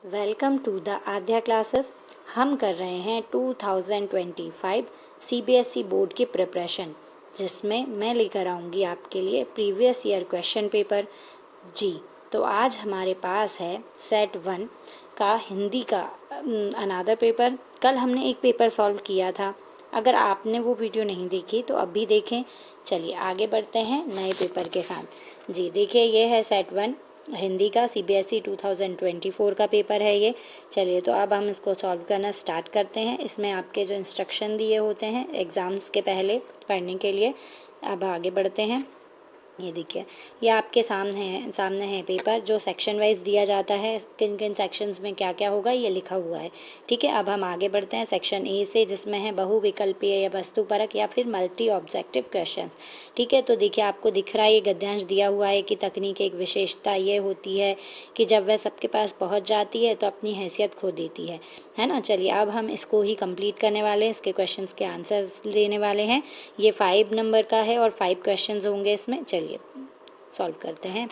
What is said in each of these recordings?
Welcome to the Aadya classes. हम कर रहे हैं 2025 सीबीएसई बोर्ड की प्रिपरेशन, जिसमें मैं लेकर आऊँगी आपके लिए प्रीवियस ईयर क्वेश्चन पेपर जी। तो आज हमारे पास है सेट 1 का हिंदी का अनादर पेपर। कल हमने एक पेपर सॉल्व किया था। अगर आपने वो वीडियो नहीं देखी तो अभी देखें। चलिए आगे बढ़ते हैं नए पेपर के साथ। जी देखिए, ये है सेट 1 हिंदी का सीबीएसई 2024 का पेपर है ये। चलिए तो अब हम इसको सॉल्व करना स्टार्ट करते हैं। इसमें आपके जो इंस्ट्रक्शन दिए होते हैं एग्ज़ाम्स के पहले पढ़ने के लिए। अब आगे बढ़ते हैं। ये देखिए, ये आपके सामने है पेपर, जो सेक्शन वाइज दिया जाता है, किन किन सेक्शंस में क्या क्या होगा ये लिखा हुआ है। ठीक है, अब हम आगे बढ़ते हैं सेक्शन ए से, जिसमें है बहुविकल्पीय या वस्तुपरक या फिर मल्टी ऑब्जेक्टिव क्वेश्चन। ठीक है, तो देखिए आपको दिख रहा है ये गद्यांश दिया हुआ है कि तकनीक एक विशेषता ये होती है कि जब वह सबके पास पहुंच जाती है तो अपनी हैसियत खो देती है ना। चलिए अब हम इसको ही कंप्लीट करने वाले हैं, इसके क्वेश्चंस के आंसर्स देने वाले हैं। ये 5 नंबर का है और 5 क्वेश्चंस होंगे इसमें। चलिए सॉल्व करते हैं।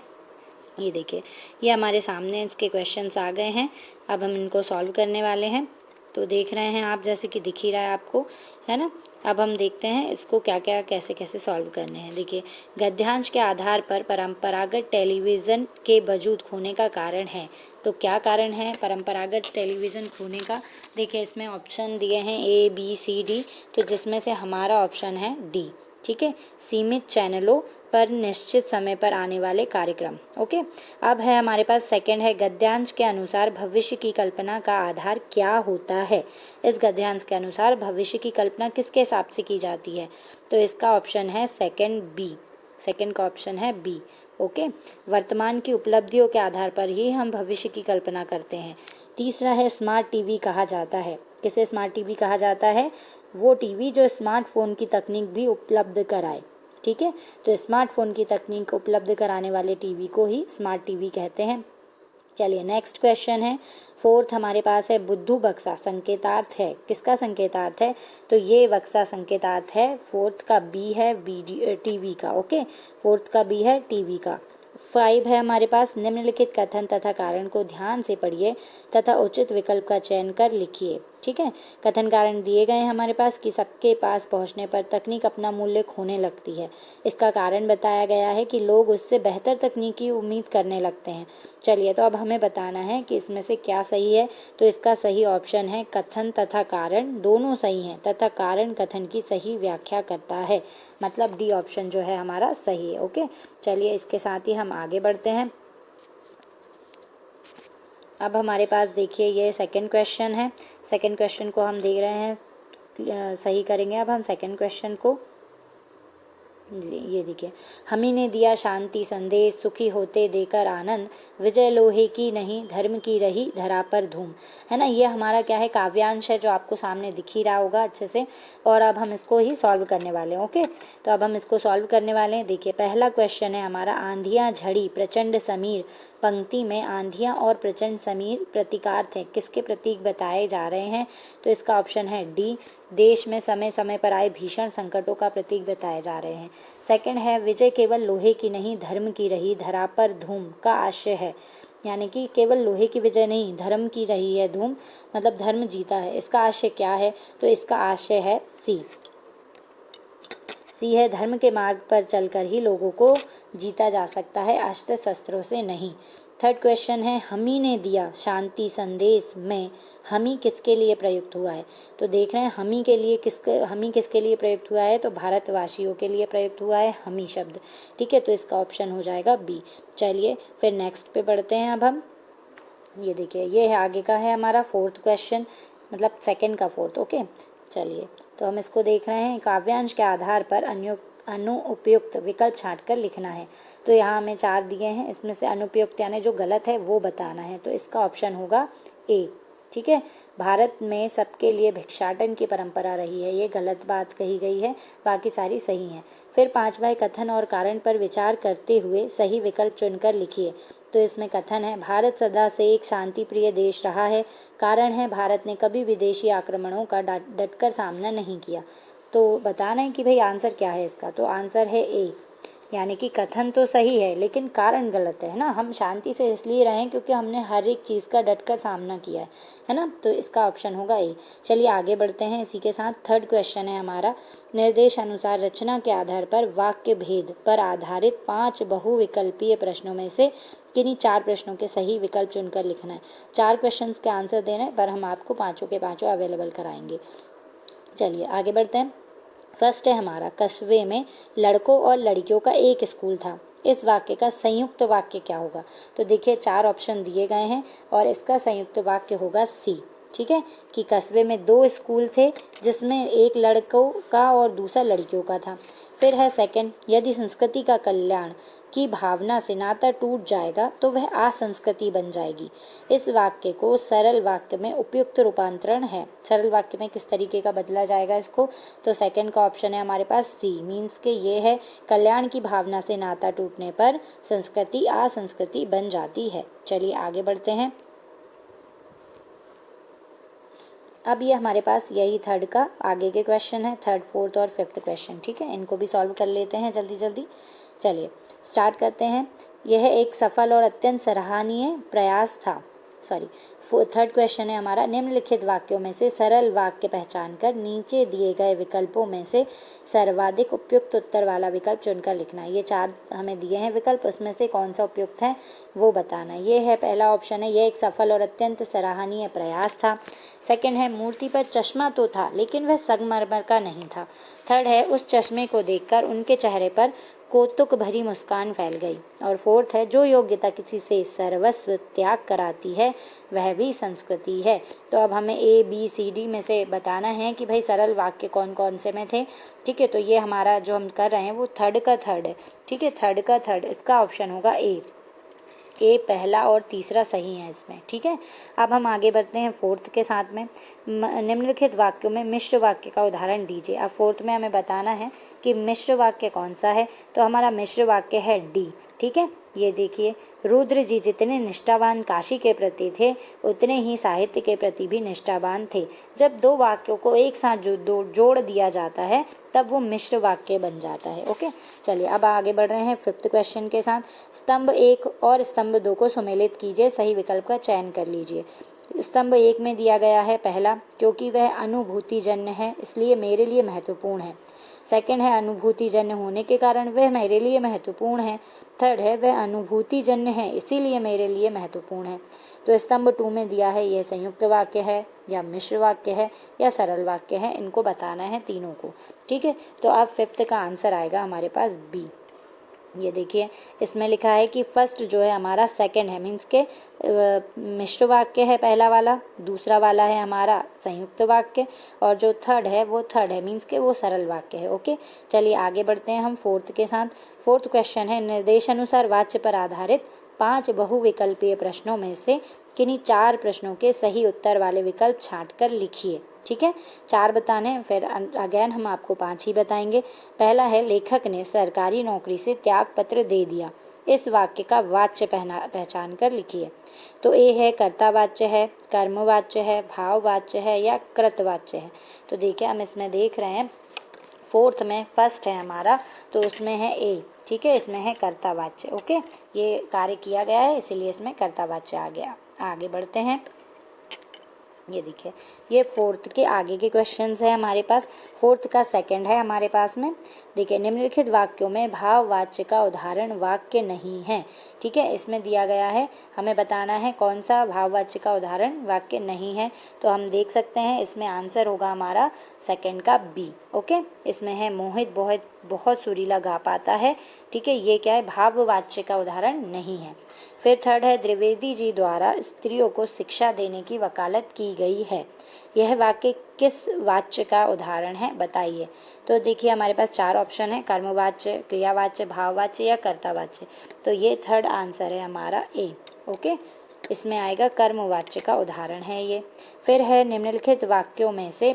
ये देखिए, ये हमारे सामने इसके क्वेश्चंस आ गए हैं। अब हम इनको सॉल्व करने वाले हैं। तो देख रहे हैं आप, जैसे कि दिख ही रहा है आपको, है ना। अब हम देखते हैं इसको क्या क्या कैसे कैसे सॉल्व करने हैं। देखिए, गद्यांश के आधार पर परंपरागत टेलीविज़न के वजूद खोने का कारण है। तो क्या कारण है परंपरागत टेलीविज़न खोने का? देखिए इसमें ऑप्शन दिए हैं ए बी सी डी, तो जिसमें से हमारा ऑप्शन है डी। ठीक है, सीमित चैनलों पर निश्चित समय पर आने वाले कार्यक्रम। ओके, अब है हमारे पास सेकंड है, गद्यांश के अनुसार भविष्य की कल्पना का आधार क्या होता है। इस गद्यांश के अनुसार भविष्य की कल्पना किसके हिसाब से की जाती है? तो इसका ऑप्शन है सेकंड बी। सेकंड का ऑप्शन है बी। ओके, वर्तमान की उपलब्धियों के आधार पर ही हम भविष्य की कल्पना करते हैं। तीसरा है, स्मार्ट टीवी कहा जाता है। किसे स्मार्ट टीवी कहा जाता है? वो टीवी जो स्मार्टफोन की तकनीक भी उपलब्ध कराए। ठीक है, तो स्मार्टफोन की तकनीक उपलब्ध कराने वाले टीवी को ही स्मार्ट टीवी कहते हैं। चलिए नेक्स्ट क्वेश्चन है, फोर्थ हमारे पास है, बुद्धू बक्सा संकेतार्थ है। किसका संकेतार्थ है? तो ये बक्सा संकेतार्थ है। फोर्थ का बी है, टीवी का। ओके, फोर्थ का बी है टीवी का। 5 है हमारे पास, निम्नलिखित कथन तथा कारण को ध्यान से पढ़िए तथा उचित विकल्प का चयन कर लिखिए। ठीक है, कथन कारण दिए गए हैं हमारे पास कि सबके पास पहुंचने पर तकनीक अपना मूल्य खोने लगती है। इसका कारण बताया गया है कि लोग उससे बेहतर तकनीक की उम्मीद करने लगते हैं। चलिए तो अब हमें बताना है कि इसमें से क्या सही है। तो इसका सही ऑप्शन है कथन तथा कारण दोनों सही हैं, तथा कारण कथन की सही व्याख्या करता है। मतलब डी ऑप्शन जो है हमारा सही है। ओके, चलिए इसके साथ ही हम आगे बढ़ते हैं। अब हमारे पास देखिए ये सेकंड क्वेश्चन है। सेकंड क्वेश्चन को हम देख रहे हैं, सही करेंगे अब हम सेकंड क्वेश्चन को। ये देखिए, हमी ने दिया शांति संदेश, सुखी होते देकर आनंद, विजय लोहे की नहीं धर्म की रही धरा पर धूम। है ना, ये हमारा क्या है, काव्यांश है, जो आपको सामने दिख ही रहा होगा अच्छे से। और अब हम इसको ही सॉल्व करने वाले हैं। ओके, तो अब हम इसको सॉल्व करने वाले हैं। देखिए पहला क्वेश्चन है हमारा, आंधियाँ झड़ी प्रचंड समीर। पंक्ति में आंधियाँ और प्रचंड समीर प्रतीकार्थ है, किसके प्रतीक बताए जा रहे हैं? तो इसका ऑप्शन है डी, देश में समय समय पर आए भीषण संकटों का प्रतीक बताए जा रहे हैं। सेकंड है, विजय केवल लोहे की नहीं धर्म की रही धरा पर धूम का आशय है। यानी कि केवल लोहे की विजय नहीं, धर्म की रही है धूम, मतलब धर्म जीता है। इसका आशय क्या है? तो इसका आशय है सी है, धर्म के मार्ग पर चलकर ही लोगों को जीता जा सकता है, अस्त्र शस्त्रों से नहीं। थर्ड क्वेश्चन है, हमी ने दिया शांति संदेश में हमी किसके लिए प्रयुक्त हुआ है? तो देख रहे हैं हमी किसके लिए प्रयुक्त हुआ है? तो भारतवासियों के लिए प्रयुक्त हुआ है हमी शब्द। ठीक है, तो इसका ऑप्शन हो जाएगा बी। चलिए फिर नेक्स्ट पे बढ़ते हैं अब हम। ये देखिए, ये है आगे का है हमारा फोर्थ क्वेश्चन, मतलब सेकंड का फोर्थ। ओके, चलिए तो हम इसको देख रहे हैं, काव्यांश के आधार पर अनुपयुक्त विकल्प छांटकर लिखना है। तो यहाँ हमें 4 दिए हैं, इसमें से अनुपयुक्त यानी जो गलत है वो बताना है। तो इसका ऑप्शन होगा ए। ठीक है, भारत में सबके लिए भिक्षाटन की परंपरा रही है, ये गलत बात कही गई है, बाकी सारी सही हैं। फिर 5वां कथन और कारण पर विचार करते हुए सही विकल्प चुनकर लिखिए। तो इसमें कथन है, भारत सदा से एक शांति प्रिय देश रहा है। कारण है, भारत ने कभी विदेशी आक्रमणों का डटकर सामना नहीं किया। तो बताना है कि भाई आंसर क्या है इसका। तो आंसर है ए, यानी कि कथन तो सही है लेकिन कारण गलत है ना। हम शांति से इसलिए रहें क्योंकि हमने हर एक चीज़ का डटकर सामना किया है ना। तो इसका ऑप्शन होगा ए। चलिए आगे बढ़ते हैं। इसी के साथ थर्ड क्वेश्चन है हमारा, निर्देश अनुसार रचना के आधार पर वाक्य भेद पर आधारित 5 बहुविकल्पीय प्रश्नों में से किन्हीं 4 प्रश्नों के सही विकल्प चुनकर लिखना है। 4 क्वेश्चंस के आंसर देने पर हम आपको पाँचों के पाँचों अवेलेबल कराएंगे। चलिए आगे बढ़ते हैं। फर्स्ट है हमारा, कस्बे में लड़कों और लड़कियों का एक स्कूल था। इस वाक्य का संयुक्त वाक्य क्या होगा? तो देखिए 4 ऑप्शन दिए गए हैं और इसका संयुक्त वाक्य होगा सी। ठीक है, कि कस्बे में 2 स्कूल थे जिसमें एक लड़कों का और दूसरा लड़कियों का था। फिर है सेकंड, यदि संस्कृति का कल्याण की भावना से नाता टूट जाएगा तो वह असंस्कृति बन जाएगी। इस वाक्य को सरल वाक्य में उपयुक्त रूपांतरण है। सरल वाक्य में किस तरीके का बदला जाएगा इसको? तो सेकंड का ऑप्शन है हमारे पास सी, मीन्स के ये है कल्याण की भावना से नाता टूटने पर संस्कृति असंस्कृति बन जाती है। चलिए आगे बढ़ते हैं। अब ये हमारे पास यही थर्ड का आगे के क्वेश्चन है, थर्ड फोर्थ और फिफ्थ क्वेश्चन। ठीक है, इनको भी सॉल्व कर लेते हैं जल्दी जल्दी। चलिए स्टार्ट करते हैं। यह एक सफल और अत्यंत सराहनीय प्रयास था। थर्ड क्वेश्चन है हमारा, निम्नलिखित वाक्यों में से सरल वाक्य पहचान कर नीचे दिए गए विकल्पों में से सर्वाधिक उपयुक्त उत्तर वाला विकल्प चुनकर लिखना है। ये 4 हमें दिए हैं विकल्प, उसमें से कौन सा उपयुक्त है वो बताना है। ये है पहला ऑप्शन है, यह एक सफल और अत्यंत सराहनीय प्रयास था। सेकंड है, मूर्ति पर चश्मा तो था लेकिन वह संगमरमर का नहीं था। थर्ड है, उस चश्मे को देखकर उनके चेहरे पर कौतुक भरी मुस्कान फैल गई। और फोर्थ है, जो योग्यता किसी से सर्वस्व त्याग कराती है वह भी संस्कृति है। तो अब हमें ए बी सी डी में से बताना है कि भाई सरल वाक्य कौन कौन से में थे। ठीक है, तो ये हमारा जो हम कर रहे हैं वो थर्ड का थर्ड है। ठीक है, थर्ड का थर्ड, इसका ऑप्शन होगा ए। पहला और तीसरा सही है इसमें। ठीक है, अब हम आगे बढ़ते हैं फोर्थ के साथ में। निम्नलिखित वाक्यों में मिश्र वाक्य का उदाहरण दीजिए। अब फोर्थ में हमें बताना है कि मिश्र वाक्य कौन सा है। तो हमारा मिश्र वाक्य है डी। ठीक है, ये देखिए, रुद्र जी जितने निष्ठावान काशी के प्रति थे उतने ही साहित्य के प्रति भी निष्ठावान थे। जब 2 वाक्यों को एक साथ जोड़ दिया जाता है तब वो मिश्र वाक्य बन जाता है। ओके, चलिए अब आगे बढ़ रहे हैं फिफ्थ क्वेश्चन के साथ। स्तंभ 1 और स्तंभ 2 को सुमेलित कीजिए, सही विकल्प का चयन कर लीजिए। स्तंभ 1 में दिया गया है पहला, क्योंकि वह अनुभूतिजन्य है इसलिए मेरे लिए महत्वपूर्ण है। सेकंड है, अनुभूतिजन्य होने के कारण वह मेरे लिए महत्वपूर्ण है। थर्ड है, वह अनुभूतिजन्य है इसीलिए मेरे लिए महत्वपूर्ण है। तो स्तंभ 2 में दिया है यह संयुक्त वाक्य है या मिश्र वाक्य है या सरल वाक्य है, इनको बताना है तीनों को। ठीक है, तो अब फिफ्थ का आंसर आएगा हमारे पास बी। ये देखिए, इसमें लिखा है कि फर्स्ट जो है हमारा सेकंड है, मीन्स के मिश्र वाक्य है पहला वाला, दूसरा वाला है हमारा संयुक्त वाक्य और जो थर्ड है वो थर्ड है, मीन्स के वो सरल वाक्य है। ओके, चलिए आगे बढ़ते हैं हम फोर्थ के साथ। फोर्थ क्वेश्चन है, निर्देशानुसार वाच्य पर आधारित 5 बहुविकल्पीय प्रश्नों में से किन्हीं 4 प्रश्नों के सही उत्तर वाले विकल्प छांट कर लिखिए। ठीक है, 4 बताने, फिर अगेन हम आपको 5 ही बताएंगे। पहला है, लेखक ने सरकारी नौकरी से त्याग पत्र दे दिया। इस वाक्य का वाच्य पहचान कर लिखिए। तो ए है कर्तावाच्य है, कर्मवाच्य है, भाववाच्य है या कृतवाच्य है। तो देखिए हम इसमें देख रहे हैं फोर्थ में फर्स्ट है हमारा, तो उसमें है ए। ठीक है, इसमें है कर्तावाच्य। ओके, ये कार्य किया गया है इसीलिए इसमें कर्तावाच्य आ गया। आगे बढ़ते हैं। ये देखिए, ये फोर्थ के आगे के क्वेश्चंस है हमारे पास। फोर्थ का सेकंड है हमारे पास में। देखिए, निम्नलिखित वाक्यों में भाववाच्य का उदाहरण वाक्य नहीं है। ठीक है, इसमें दिया गया है, हमें बताना है कौन सा भाववाच्य का उदाहरण वाक्य नहीं है। तो हम देख सकते हैं इसमें आंसर होगा हमारा सेकंड का बी। ओके, इसमें है मोहित बहुत सुरीला गा पाता है। ठीक है, ये क्या है, भाववाच्य का उदाहरण नहीं है। फिर थर्ड है, द्विवेदी जी द्वारा स्त्रियों को शिक्षा देने की वकालत की गई है। यह वाक्य किस वाच्य का उदाहरण है बताइए। तो देखिए हमारे पास 4 ऑप्शन है, कर्मवाच्य, क्रियावाच्य, भाववाच्य या कर्तावाच्य। तो ये थर्ड आंसर है हमारा ए। ओके, इसमें आएगा कर्मवाच्य का उदाहरण है ये। फिर है, निम्नलिखित वाक्यों में से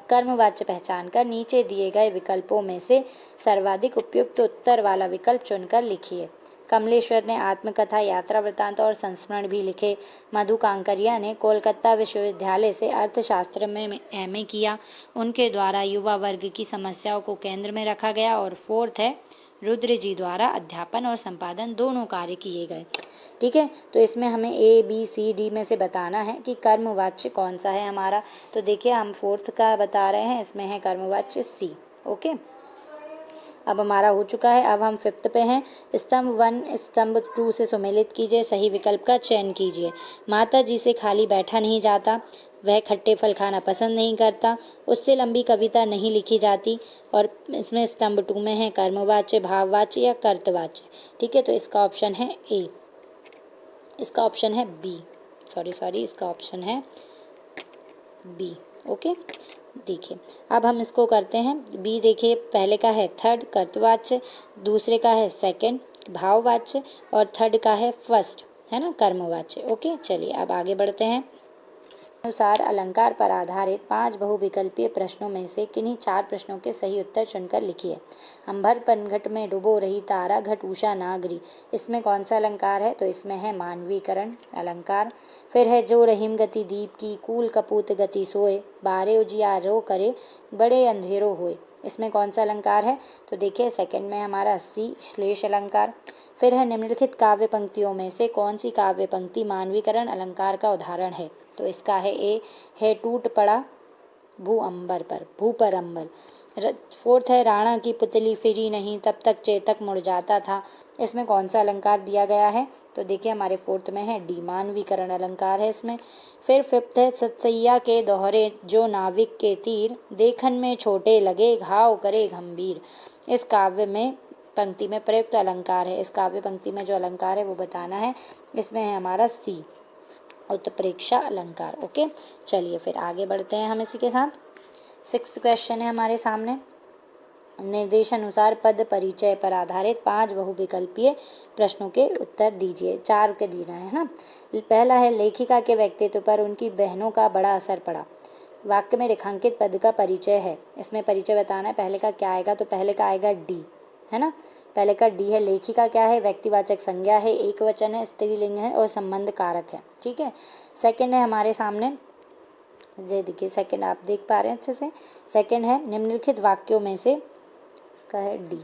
कर्मवाच्य पहचान कर नीचे दिए गए विकल्पों में से सर्वाधिक उपयुक्त उत्तर वाला विकल्प चुनकर लिखिए। कमलेश्वर ने आत्मकथा, यात्रा वृत्तांत और संस्मरण भी लिखे। मधु कांकरिया ने कोलकाता विश्वविद्यालय से अर्थशास्त्र में एमए किया। उनके द्वारा युवा वर्ग की समस्याओं को केंद्र में रखा गया। और फोर्थ है, रुद्र जी द्वारा अध्यापन और संपादन दोनों कार्य किए गए। ठीक है, तो इसमें हमें A, B, C, D में से बताना है कि कर्मवाच्य कौन सा है हमारा। तो देखिए हम 4th का बता रहे हैं, इसमें है कर्मवाच्य C। ओके, अब हमारा हो चुका है। अब हम 5th पे हैं। स्तंभ 1 स्तंभ 2 से सुमेलित कीजिए, सही विकल्प का चयन कीजिए। माता जी से खाली बैठा नहीं जाता, वह खट्टे फल खाना पसंद नहीं करता, उससे लंबी कविता नहीं लिखी जाती। और इसमें स्तंभ 2 में है कर्मवाच्य, भाववाच्य या कर्तवाच्य। ठीक है, तो इसका ऑप्शन है A, इसका ऑप्शन है B, सॉरी इसका ऑप्शन है B। ओके, देखिए अब हम इसको करते हैं। B देखिए, पहले का है थर्ड कर्तवाच्य, दूसरे का है सेकंड भाववाच्य और थर्ड का है फर्स्ट, है ना, कर्मवाच्य। ओके, चलिए अब आगे बढ़ते हैं। अनुसार अलंकार पर आधारित 5 बहुविकल्पीय प्रश्नों में से किन्हीं 4 प्रश्नों के सही उत्तर चुनकर लिखिए। अंबर पनघट में डुबो रही तारा घट उषा नागरी, इसमें कौन सा अलंकार है? तो इसमें है मानवीकरण अलंकार। फिर है जो रहीम गति दीप की, कूल कपूत गति सोए, बारे उजियारो करे, बड़े अंधेरो होए, इसमें कौन सा अलंकार है? तो देखिए सेकंड में हमारा सी श्लेष अलंकार। फिर है निम्नलिखित काव्य पंक्तियों में से कौन सी काव्य पंक्ति मानवीकरण अलंकार का उदाहरण है? तो इसका है ए, है टूट पड़ा भू अंबर पर, भू पर अंबर। 4th है राणा की पुतली फिरी नहीं, तब तक चेतक मुड़ जाता था, इसमें कौन सा अलंकार दिया गया है? तो देखिए हमारे 4th में है डी, मानवीकरण अलंकार है इसमें। फिर 5th है सतसैया के दोहरे जो नाविक के तीर, देखन में छोटे लगे घाव करे गंभीर, इस काव्य में पंक्ति में प्रयुक्त अलंकार है। इस काव्य पंक्ति में जो अलंकार है वो बताना है। इसमें है हमारा सी, उत्प्रेक्षा अलंकार। ओके, चलिए फिर आगे बढ़ते हैं हम इसी के साथ। 6th क्वेश्चन है हमारे सामने। निर्देशानुसार पद परिचय पर आधारित 5 बहुविकल्पीय प्रश्नों के उत्तर दीजिए। 4 के दिए है ना। पहला है लेखिका के व्यक्तित्व पर उनकी बहनों का बड़ा असर पड़ा। वाक्य में रेखांकित पद का परिचय है, इसमें परिचय बताना है। पहले का क्या आएगा? तो पहले का आएगा डी, है ना। पहले का डी है। लेखिका क्या है? व्यक्तिवाचक संज्ञा है, एक वचन है, स्त्रीलिंग है और संबंध कारक है। ठीक है। सेकंड है हमारे सामने, ये देखिए सेकंड आप देख पा रहे हैं अच्छे से। सेकंड है निम्नलिखित वाक्यों में से, इसका है डी,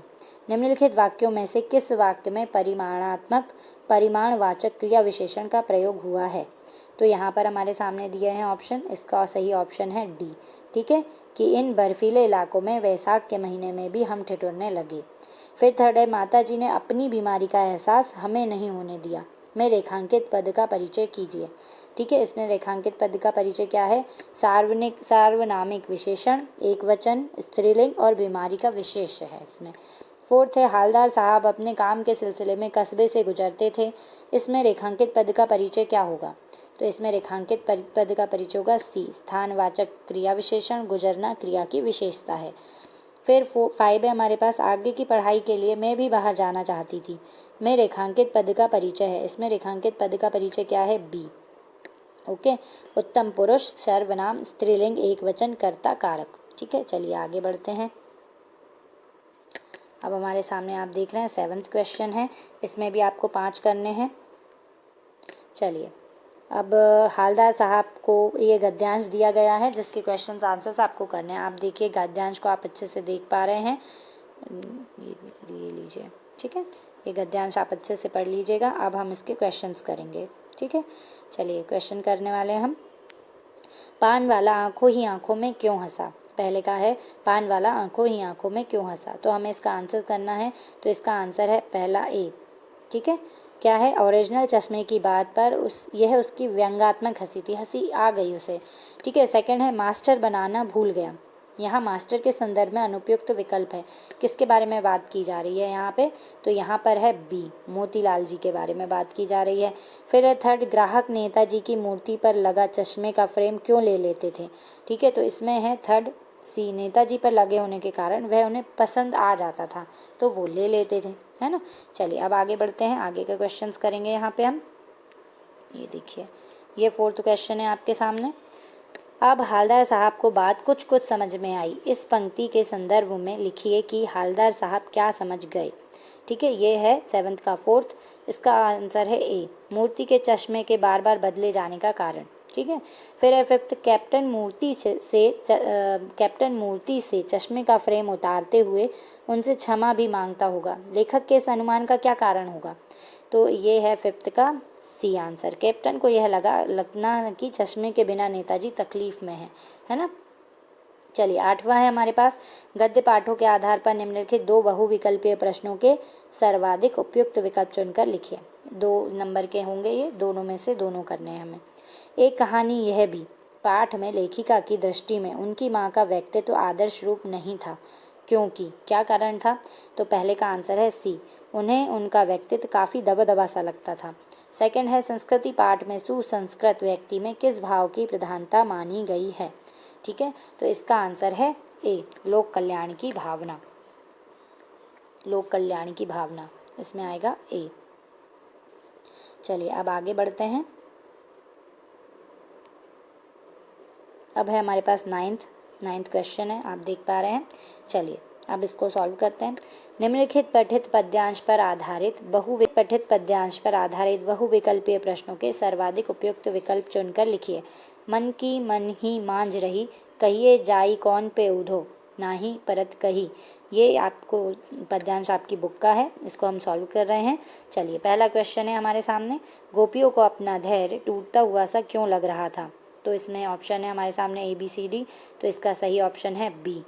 निम्नलिखित वाक्यों में से किस वाक्य में परिमाणात्मक परिमाणवाचक क्रिया विशेषण का प्रयोग हुआ है? तो यहाँ पर हमारे सामने दिए हैं ऑप्शन, इसका सही ऑप्शन है डी। ठीक है, कि इन बर्फीले इलाकों में वैसाख के महीने में भी हम ठिठुरने लगे। फिर थर्ड है माता जी ने अपनी बीमारी का एहसास हमें नहीं होने दिया, में रेखांकित पद का परिचय कीजिए। ठीक है, इसमें रेखांकित पद का परिचय क्या है? सार्वनामिक विशेषण, एक वचन, स्त्रीलिंग और बीमारी का विशेष है इसमें। 4th है हालदार साहब अपने काम के सिलसिले में कस्बे से गुजरते थे, इसमें रेखांकित पद का परिचय क्या होगा? तो इसमें रेखांकित पद का परिचय होगा सी, स्थानवाचक क्रिया विशेषण, गुजरना क्रिया की विशेषता है। फिर 5 है हमारे पास, आगे की पढ़ाई के लिए मैं भी बाहर जाना चाहती थी, में रेखांकित पद का परिचय है। इसमें रेखांकित पद का परिचय क्या है? बी। ओके, उत्तम पुरुष, सर्वनाम, स्त्रीलिंग, एक वचन, कर्ता, कारक। ठीक है, चलिए आगे बढ़ते हैं। अब हमारे सामने आप देख रहे हैं 7th क्वेश्चन है, इसमें भी आपको 5 करने हैं। चलिए, अब हालदार साहब को ये गद्यांश दिया गया है जिसके क्वेश्चंस आंसर्स आपको करने हैं। आप देखिए गद्यांश को आप अच्छे से देख पा रहे हैं, ये लीजिए। ठीक है, ये गद्यांश आप अच्छे से पढ़ लीजिएगा। अब हम इसके क्वेश्चंस करेंगे। ठीक है, चलिए क्वेश्चन करने वाले हैं हम। पान वाला आंखों ही आंखों में क्यों हंसा? पहले का है पान वाला आंखों ही आंखों में क्यों हंसा, तो हमें इसका आंसर करना है। तो इसका आंसर है पहला ए। ठीक है, क्या है? ओरिजिनल चश्मे की बात पर यह उसकी व्यंग्यात्मक हंसी थी, हंसी आ गई उसे। ठीक है। सेकंड है मास्टर बनाना भूल गया, यहाँ मास्टर के संदर्भ में अनुपयुक्त विकल्प है, किसके बारे में बात की जा रही है यहाँ पे? तो यहाँ पर है बी, मोतीलाल जी के बारे में बात की जा रही है। फिर है थर्ड, ग्राहक नेताजी की मूर्ति पर लगा चश्मे का फ्रेम क्यों ले लेते थे? ठीक है, तो इसमें है थर्ड सी, नेताजी पर लगे होने के कारण वह उन्हें पसंद आ जाता था तो वो ले लेते थे, है ना। चलिए अब आगे बढ़ते हैं, आगे के क्वेश्चंस करेंगे यहाँ पे हम। ये देखिए, ये 4th क्वेश्चन है आपके सामने। अब हालदार साहब को बात कुछ कुछ समझ में आई, इस पंक्ति के संदर्भ में लिखिए कि हालदार साहब क्या समझ गए। ठीक है, ये है 7th का 4th। इसका आंसर है ए, मूर्ति के चश्मे के बार बार बदले जाने का कारण। ठीक है, फिर है 5th, कैप्टन मूर्ति से चश्मे का फ्रेम उतारते हुए उनसे क्षमा भी मांगता होगा। लेखक के इस अनुमान का क्या कारण होगा? तो ये है 5th का सी आंसर। कैप्टन को यह लगना कि चश्मे के बिना नेताजी तकलीफ में है ना। चलिए 8वां है हमारे पास, गद्य पाठों के आधार पर निम्नलिखित 2 बहुविकल्पीय प्रश्नों के सर्वाधिक उपयुक्त विकल्प चुनकर लिखिए। 2 नंबर के होंगे ये, दोनों में से दोनों करने हैं हमें। एक कहानी यह भी, पाठ में लेखिका की दृष्टि में उनकी माँ का व्यक्तित्व आदर्श रूप नहीं था, क्योंकि क्या कारण था? तो पहले का आंसर है सी, उन्हें उनका व्यक्तित्व काफ़ी दबा सा लगता था। सेकंड है, संस्कृति पाठ में सुसंस्कृत व्यक्ति में किस भाव की प्रधानता मानी गई है? ठीक है, तो इसका आंसर है ए, लोक कल्याण की भावना। लोक कल्याण की भावना इसमें आएगा ए। चलिए अब आगे बढ़ते हैं। अब है हमारे पास 9th क्वेश्चन है, आप देख पा रहे हैं। चलिए अब इसको सॉल्व करते हैं। निम्नलिखित पठित पद्यांश पर आधारित बहुविकल्पीय प्रश्नों के सर्वाधिक उपयुक्त विकल्प चुनकर लिखिए। मन की मन ही मांझ रही, कहिए जाई कौन पे उधो, नाही परत कही। ये आपको पद्यांश आपकी बुक का है, इसको हम सॉल्व कर रहे हैं। चलिए पहला क्वेश्चन है हमारे सामने, गोपियों को अपना धैर्य टूटता हुआ सा क्यों लग रहा था? तो इसमें ऑप्शन है हमारे सामने ABCD, तो इसका सही ऑप्शन है बी,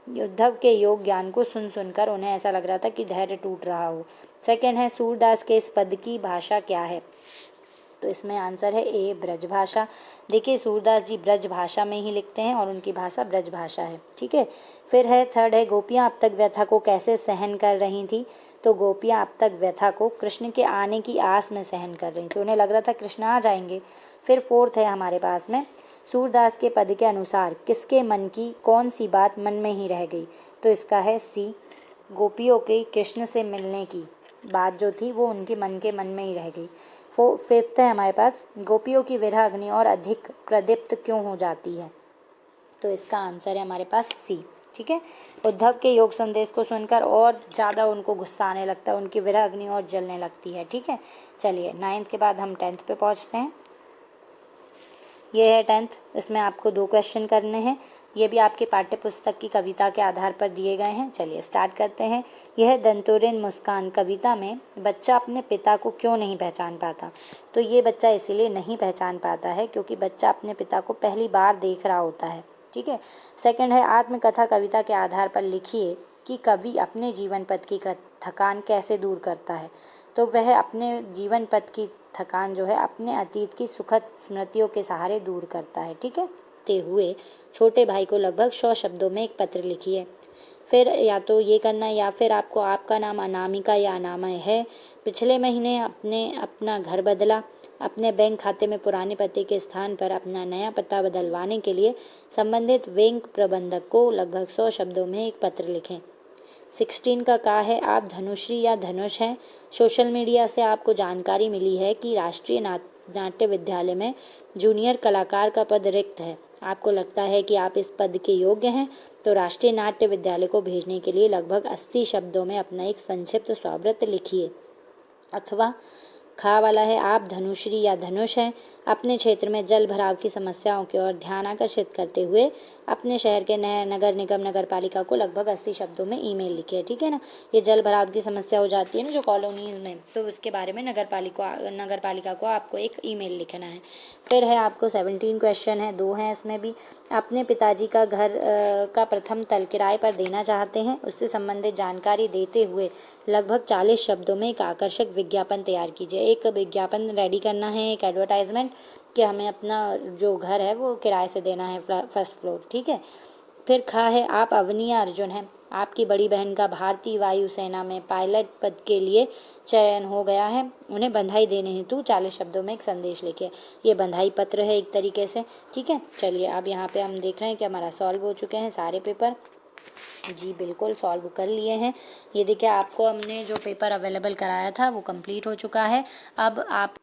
उद्धव के योग ज्ञान को सुनकर उन्हें ऐसा लग रहा था कि धैर्य टूट रहा हो। सेकंड है, सूरदास के इस पद की भाषा क्या है? तो इसमें आंसर है ए, ब्रज भाषा। देखिए सूरदास जी ब्रज भाषा में ही लिखते हैं और उनकी भाषा ब्रज भाषा है। ठीक है, फिर है थर्ड है, गोपियाँ अब तक व्यथा को कैसे सहन कर रही थी? तो गोपियाँ अब तक व्यथा को कृष्ण के आने की आस में सहन कर रही थी, उन्हें लग रहा था कृष्ण आ जाएंगे। फिर फोर्थ है हमारे पास में, सूरदास के पद के अनुसार किसके मन की कौन सी बात मन में ही रह गई? तो इसका है सी, गोपियों के कृष्ण से मिलने की बात जो थी वो उनके मन में ही रह गई। फिफ्थ है हमारे पास, गोपियों की विरह अग्नि और अधिक प्रदीप्त क्यों हो जाती है? तो इसका आंसर है हमारे पास सी। ठीक है, उद्धव के योग संदेश को सुनकर और ज़्यादा उनको गुस्सा आने लगता है, उनकी विरह अग्नि और जलने लगती है। ठीक है, चलिए 9th के बाद हम 10th पे पहुँचते हैं। ये है 10th, इसमें आपको 2 क्वेश्चन करने हैं, ये भी आपके पाठ्य पुस्तक की कविता के आधार पर दिए गए हैं। चलिए स्टार्ट करते हैं। यह दंतोरिन मुस्कान कविता में बच्चा अपने पिता को क्यों नहीं पहचान पाता? तो ये बच्चा इसीलिए नहीं पहचान पाता है क्योंकि बच्चा अपने पिता को पहली बार देख रहा होता है। ठीक है, सेकंड है, आत्मकथा कविता के आधार पर लिखिए कि कवि अपने जीवन पथ की थकान कैसे दूर करता है? तो वह अपने जीवन पथ की थकान जो है अपने अतीत की सुखद स्मृतियों के सहारे दूर करता है। ठीक है, ते हुए छोटे भाई को लगभग 100 शब्दों में एक पत्र लिखिए। फिर या तो ये करना या फिर आपको आपका नाम अनामिका या अनामय है, पिछले महीने अपना घर बदला, अपने बैंक खाते में पुराने पते के स्थान पर अपना नया पता बदलवाने के लिए संबंधित बैंक प्रबंधक को लगभग 100 शब्दों में एक पत्र लिखें। 16 का है, आप धनुश्री या धनुष हैं। सोशल मीडिया से आपको जानकारी मिली है कि राष्ट्रीय नाट्य विद्यालय में जूनियर कलाकार का पद रिक्त है। आपको लगता है कि आप इस पद के योग्य हैं, तो राष्ट्रीय नाट्य विद्यालय को भेजने के लिए लगभग 80 शब्दों में अपना एक संक्षिप्त स्वावृत्त लिखिए। अथवा खा वाला है, आप धनुश्री या धनुष हैं। अपने क्षेत्र में जल भराव की समस्याओं की ओर ध्यान आकर्षित करते हुए अपने शहर के नगर निगम नगर पालिका को लगभग 80 शब्दों में ईमेल लिखिए। ठीक है ना, ये जल भराव की समस्या हो जाती है ना जो कॉलोनीज में, तो उसके बारे में नगर पालिका को आपको एक ईमेल लिखना है। फिर है आपको 17 क्वेश्चन है, 2 हैं इसमें भी। अपने पिताजी का घर का प्रथम तल किराए पर देना चाहते हैं, उससे संबंधित जानकारी देते हुए लगभग 40 शब्दों में एक आकर्षक विज्ञापन तैयार कीजिए। एक विज्ञापन रेडी करना है, एक एडवर्टाइजमेंट कि हमें अपना जो घर है वो किराए से देना है, फर्स्ट फ्लोर। ठीक है, फिर खा है, आप अवनिया अर्जुन हैं। आपकी बड़ी बहन का भारतीय वायुसेना में पायलट पद के लिए चयन हो गया है, उन्हें बधाई देने हेतु 40 शब्दों में एक संदेश लिखिए। ये बधाई पत्र है एक तरीके से। ठीक है, चलिए अब यहाँ पे हम देख रहे हैं कि हमारा सॉल्व हो चुके हैं सारे पेपर। जी बिल्कुल सॉल्व कर लिए हैं। ये देखिए आपको हमने जो पेपर अवेलेबल कराया था वो कंप्लीट हो चुका है। अब आप